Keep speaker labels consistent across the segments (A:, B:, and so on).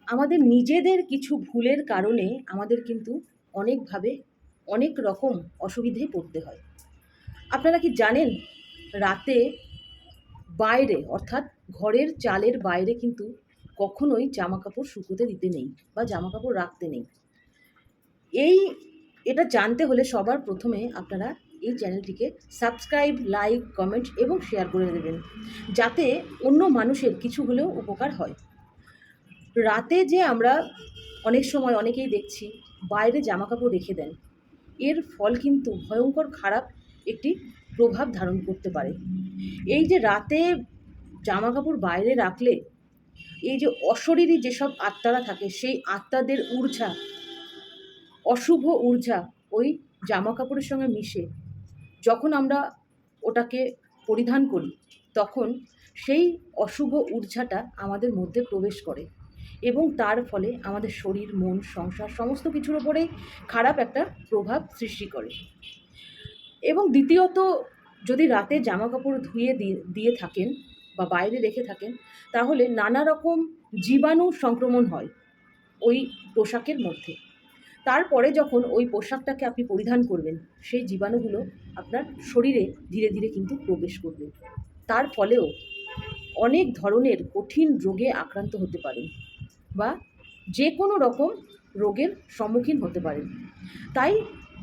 A: আমাদের নিজেদের কিছু ভুলের কারণে আমাদের কিন্তু অনেকভাবে অনেক রকম অসুবিধায় পড়তে হয়। আপনারা কি জানেন, রাতে বাইরে অর্থাৎ ঘরের চালের বাইরে কিন্তু কখনোই জামাকাপড় শুকোতে দিতে নেই বা জামাকাপড় রাখতে নেই। এই এটা জানতে হলে সবার প্রথমে আপনারা এই চ্যানেলটিকে সাবস্ক্রাইব, লাইক, কমেন্ট এবং শেয়ার করে দেবেন, যাতে অন্য মানুষের কিছু হলেও উপকার হয়। রাতে যে আমরা অনেক সময় অনেকেই দেখছি বাইরে জামাকাপড় রেখে দেন, এর ফল কিন্তু ভয়ঙ্কর খারাপ একটি প্রভাব ধারণ করতে পারে। এই যে রাতে জামাকাপড় বাইরে রাখলে এই যে অশরীরী যেসব আত্মারা থাকে, সেই আত্মাদের ঊর্জা, অশুভ ঊর্জা ওই জামাকাপড়ের সঙ্গে মিশে যখন আমরা ওটাকে পরিধান করি, তখন সেই অশুভ ঊর্জাটা আমাদের মধ্যে প্রবেশ করে এবং তার ফলে আমাদের শরীর, মন, সংসার সমস্ত কিছুর ওপরেই খারাপ একটা প্রভাব সৃষ্টি করে। এবং দ্বিতীয়ত, যদি রাতে জামাকাপড় ধুয়ে দিয়ে থাকেন বা বাইরে রেখে থাকেন, তাহলে নানা রকম জীবাণু সংক্রমণ হয় ওই পোশাকের মধ্যে। তারপরে যখন ওই পোশাকটাকে আপনি পরিধান করবেন, সেই জীবাণুগুলো আপনার শরীরে ধীরে ধীরে কিন্তু প্রবেশ করবে। তার ফলেও অনেক ধরনের কঠিন রোগে আক্রান্ত হতে পারেন বা যে কোনো রকম রোগের সম্মুখীন হতে পারেন। তাই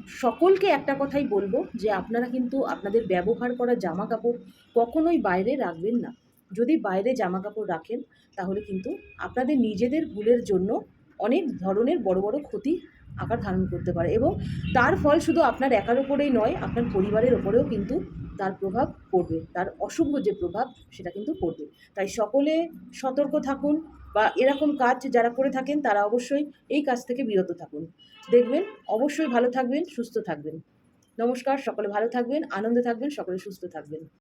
A: সকলকে একটা কথাই বলবো যে আপনারা কিন্তু আপনাদের ব্যবহার করা জামা কাপড় কখনোই বাইরে রাখবেন না। যদি বাইরে জামা কাপড় রাখেন, তাহলে কিন্তু আপনাদের নিজেদের ভুলের জন্য অনেক ধরনের বড় বড় ক্ষতি আকার ধারণ করতে পারে এবং তার ফল শুধু আপনার একার ওপরেই নয়, আপনার পরিবারের ওপরেও কিন্তু তার প্রভাব পড়বে। তার অশুভ যে প্রভাব, সেটা কিন্তু পড়বে। তাই সকলে সতর্ক থাকুন, বা এরকম কাজ যারা করে থাকেন তারা অবশ্যই এই কাজ থেকে বিরত থাকুন। দেখবেন অবশ্যই ভালো থাকবেন, সুস্থ থাকবেন। নমস্কার, সকলে ভালো থাকবেন, আনন্দে থাকবেন, সকলে সুস্থ থাকবেন।